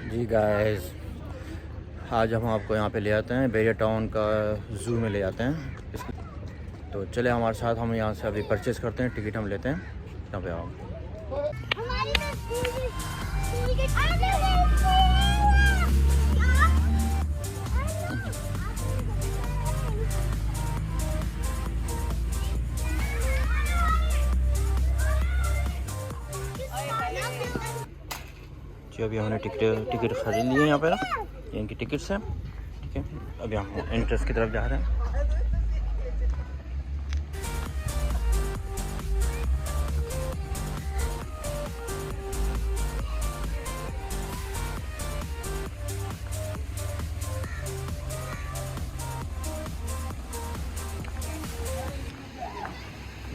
जी guys, आज हम आपको यहाँ पे ले आते हैं बैरिया टाउन का ज़ू में ले जाते हैं। तो चले हमारे साथ, हम यहाँ से अभी परचेज़ करते हैं, टिकट हम लेते हैं। यहाँ पे आओ। जी अभी हमने टिकट खरीद ली है यहाँ पे, इनकी टिकट्स हैं। ठीक है, अभी हम एंट्रेंस की तरफ जा रहे हैं।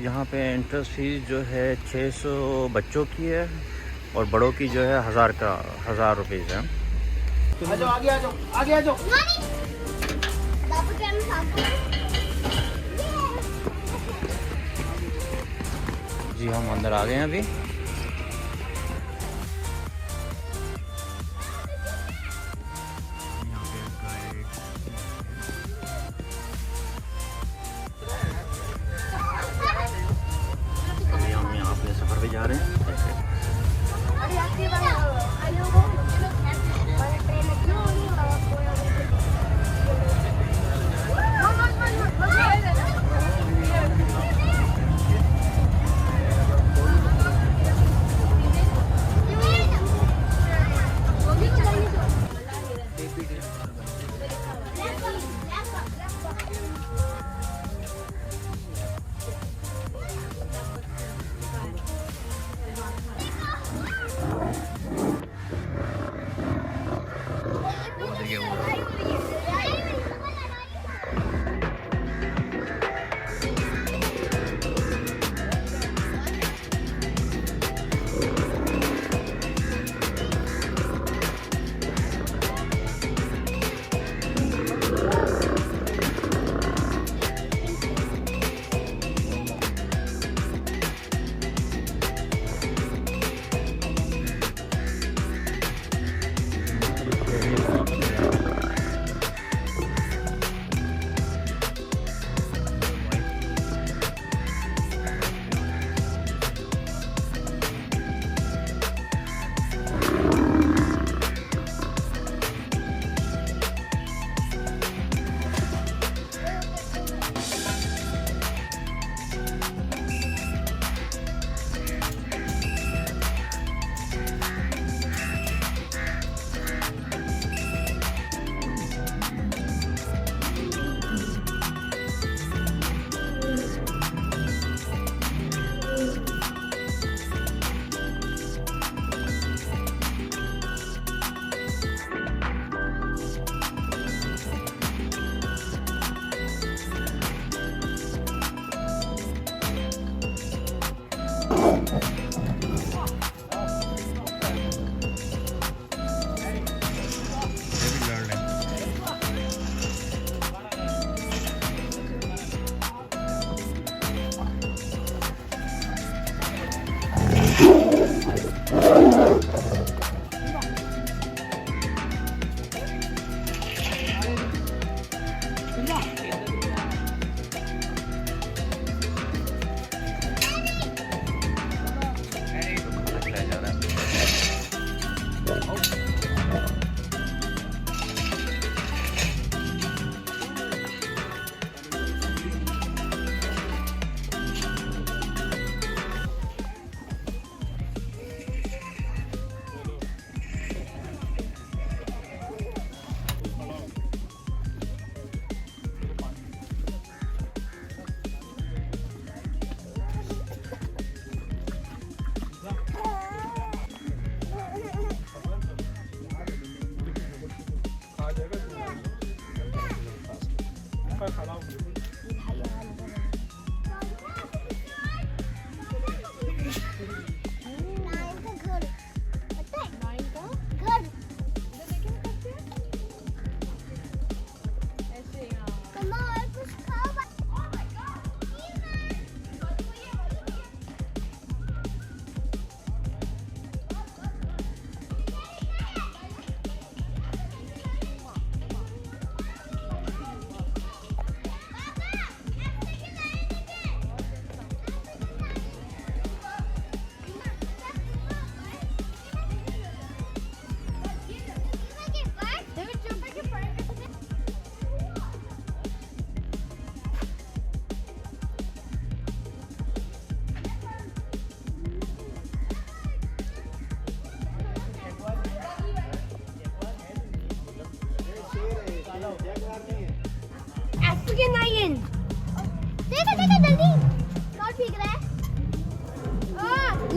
यहाँ पे एंट्रेंस फीस जो है 600 बच्चों की है और बड़ों की जो है 1000 रुपीज़ है। आगे आ जाओ, आगे आ जाओ। जी हम अंदर आ गए हैं अभी। अभी हम यहाँ अपने सफ़र पे जा रहे हैं।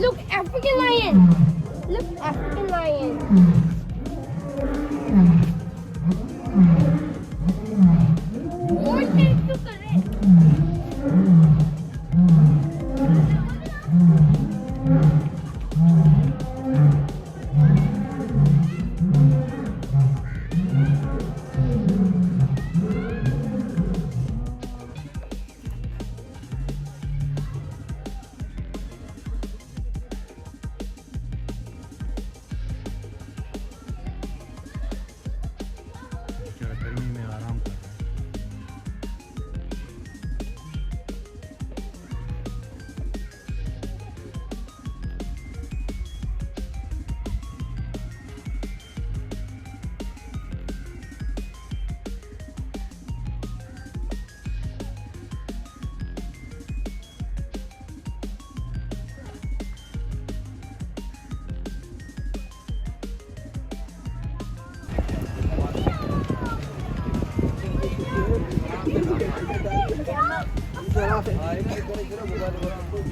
Look, African lion. Look, African lion. और देख तो करे. गर्मी में आराम कर रहे हैं।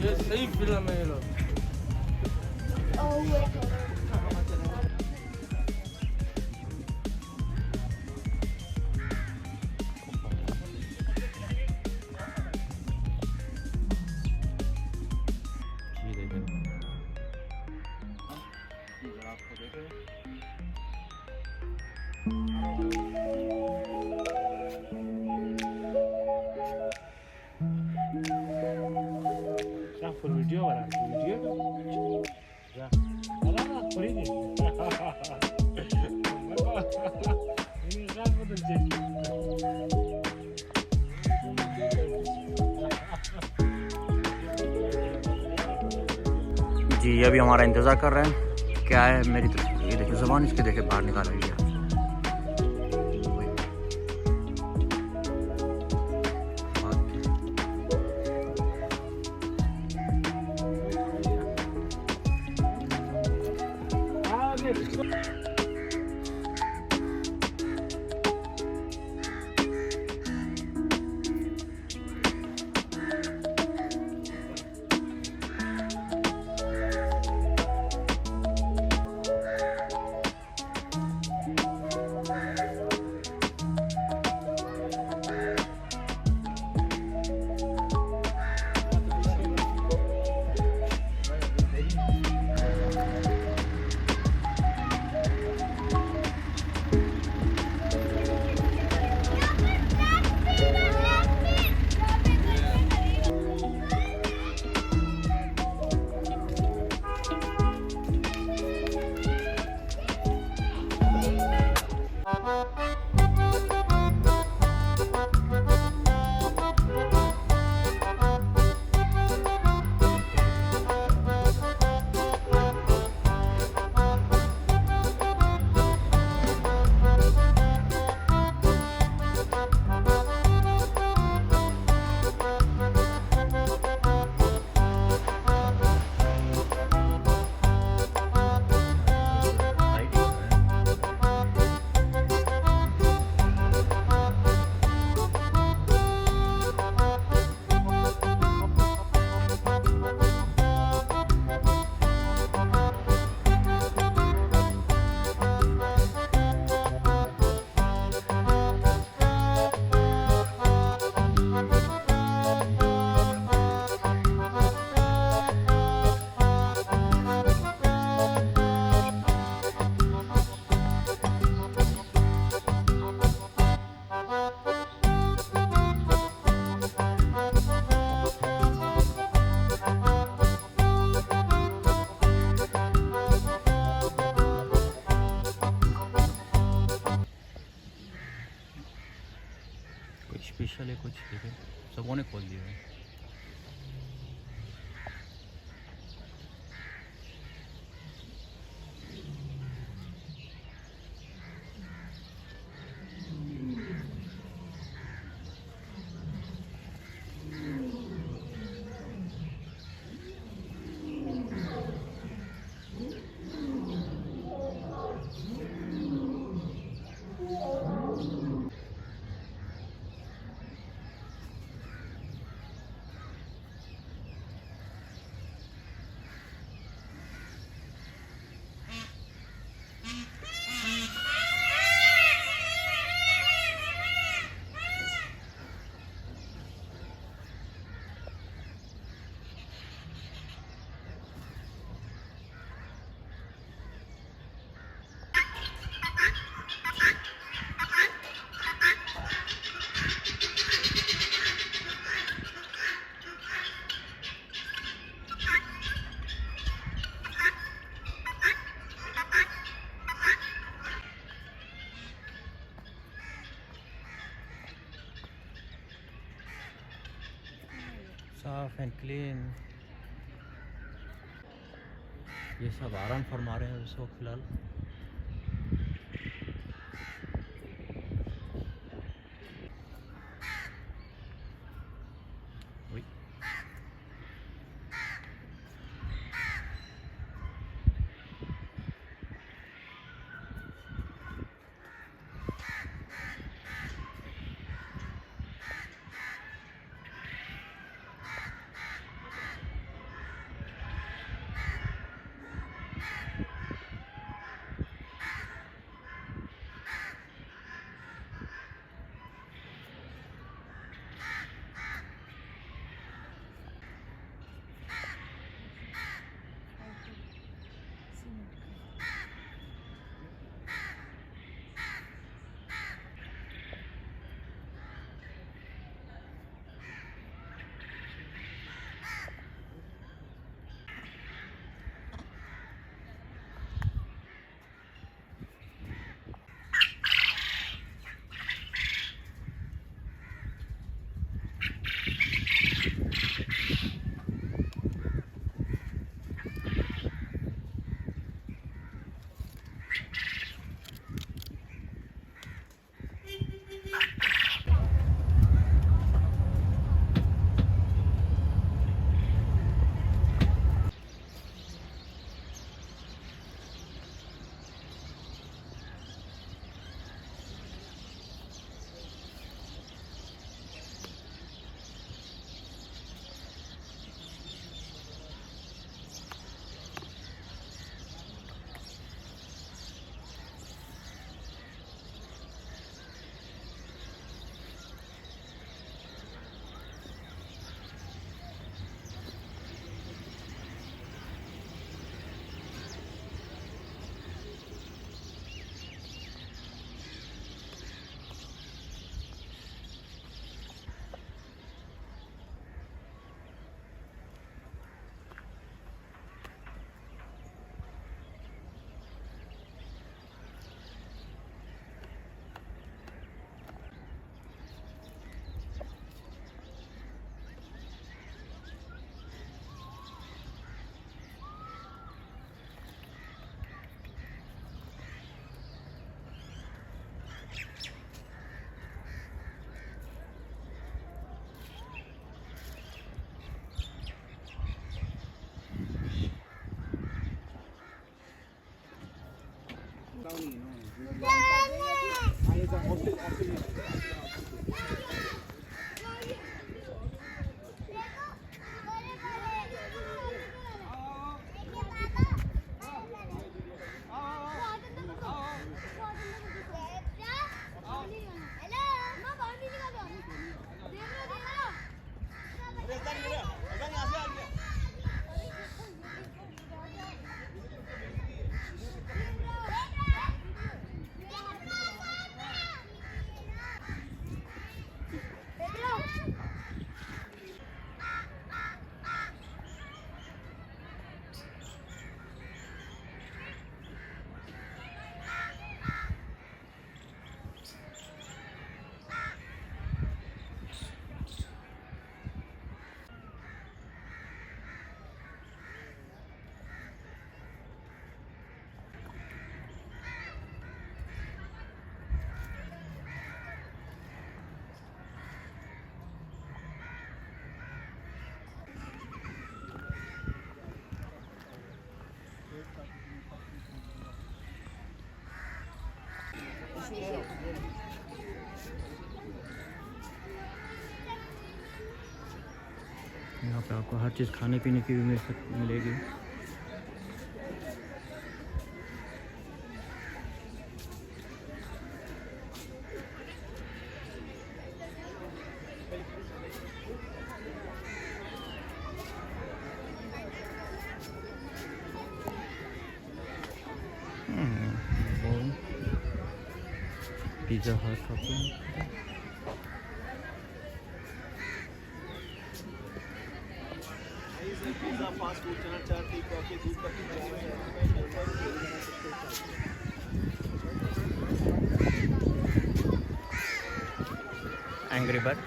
ये सही फिल्म है ये लोग। Oh wait. ये देखें। क्या फुल वीडियो बना वीडियो क्या अला थोड़ी नहीं ये क्या बदल जी अभी हमारा इंतज़ार कर रहे हैं। क्या है मेरी तरफ, ये देखिए ज़बान इसके देखे बाहर निकाल रही है। साफ एंड क्लीन। ये सब आराम फरमा रहे हैं इस वक्त फ़िलहाल। यहाँ पे आपको हर चीज़ खाने पीने की भी मिलेगी। पिज़्ज़ा हट खाते हैं। पिज़्ज़ा फास्ट फूड चना चाट टी कॉफी दूध का angry bird.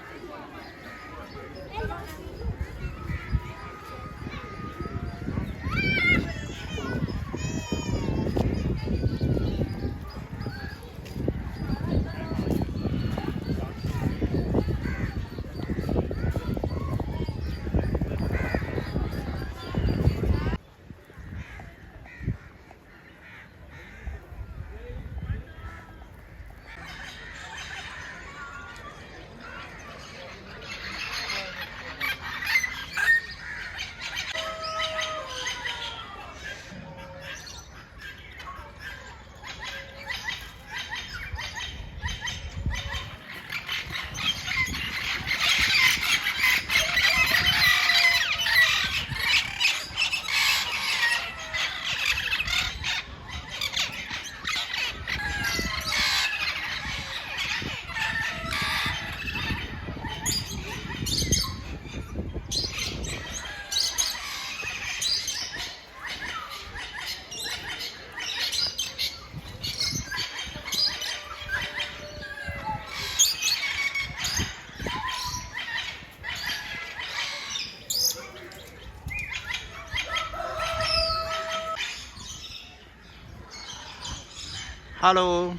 Hello.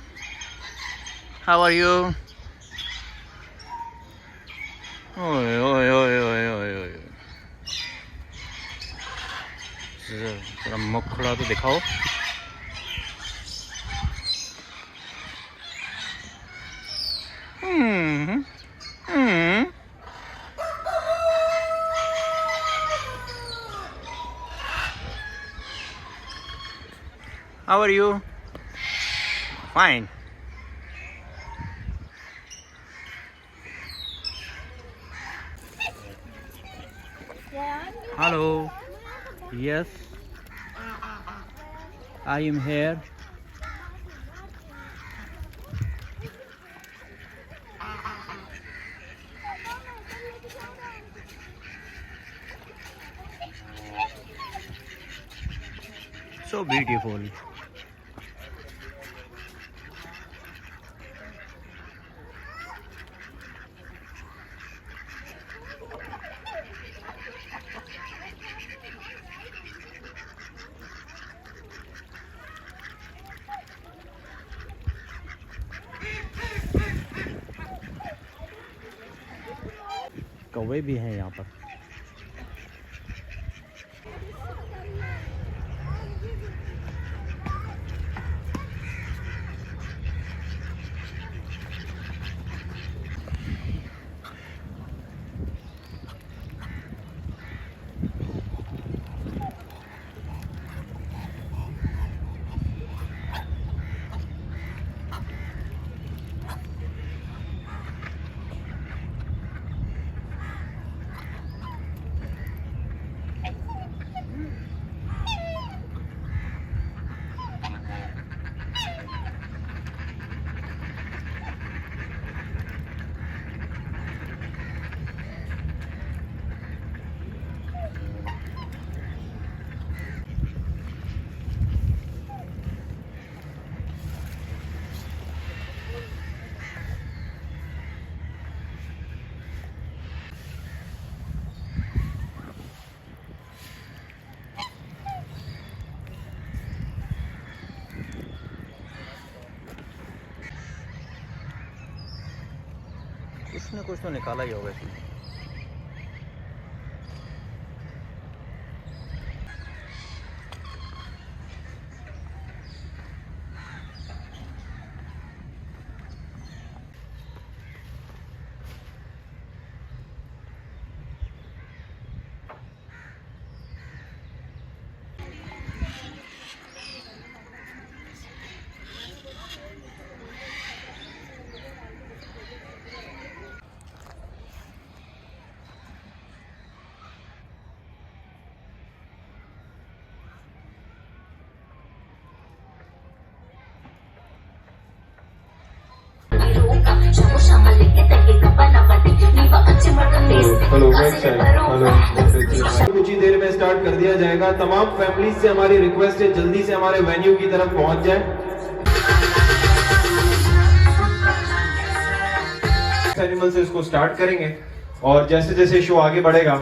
How are you? Oi, oi, oi, oi, oi, oi. जरा मुखड़ा तो दिखाओ. How are you? Fine. Hello. Yes. I am here. So beautiful. कौवे भी हैं यहाँ पर. कुछ ना कुछ तो निकाला ही होगा इसमें. कुछ ही देर में स्टार्ट कर दिया जाएगा. तमाम फैमिली से हमारी रिक्वेस्ट है जल्दी से हमारे वेन्यू की तरफ पहुंच जाए. एनिमल से इसको स्टार्ट करेंगे और जैसे जैसे शो आगे बढ़ेगा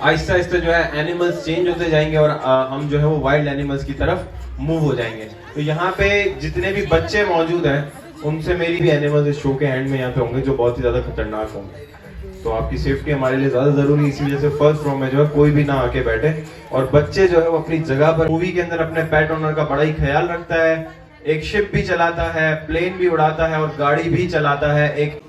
आहिस्ता आहिस्ता जो है एनिमल्स चेंज होते जाएंगे और हम जो है वो वाइल्ड एनिमल्स की तरफ मूव हो जाएंगे. तो यहाँ पे जितने भी बच्चे मौजूद हैं उनसे मेरी भी एनिमल्स इस शो के एंड में यहाँ पे होंगे जो बहुत ही ज्यादा खतरनाक होंगे. तो आपकी सेफ्टी हमारे लिए ज्यादा जरूरी है. इसी वजह से फर्स्ट रो में जो है कोई भी ना आके बैठे और बच्चे जो है वो अपनी जगह पर. मूवी के अंदर अपने पेट ओनर का बड़ा ही ख्याल रखता है. एक शिप भी चलाता है, प्लेन भी उड़ाता है और गाड़ी भी चलाता है. एक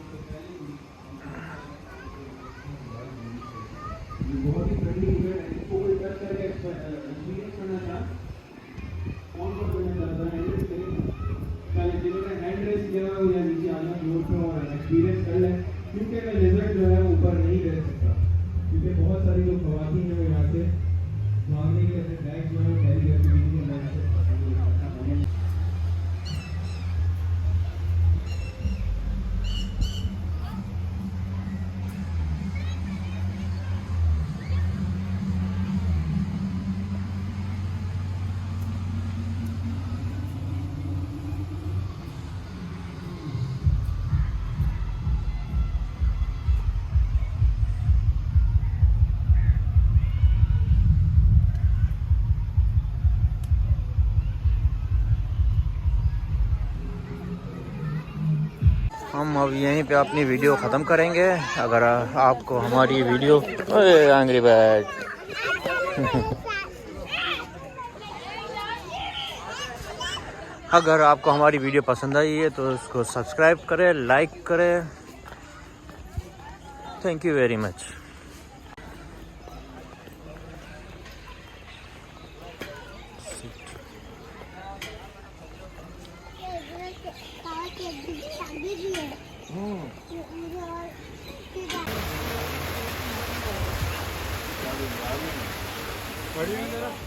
क्योंकि मैं लेजर जो है ऊपर नहीं रह सकता क्योंकि बहुत सारी जो खवातीन है वो यहाँ से भागने के ऐसे बैग जो है वो कैरी करती हुई अब यहीं पे अपनी वीडियो ख़त्म करेंगे। अगर आपको हमारी वीडियो एंग्री बर्ड अगर आपको हमारी वीडियो पसंद आई है तो उसको सब्सक्राइब करें, लाइक करें। Thank you very much. बढ़िया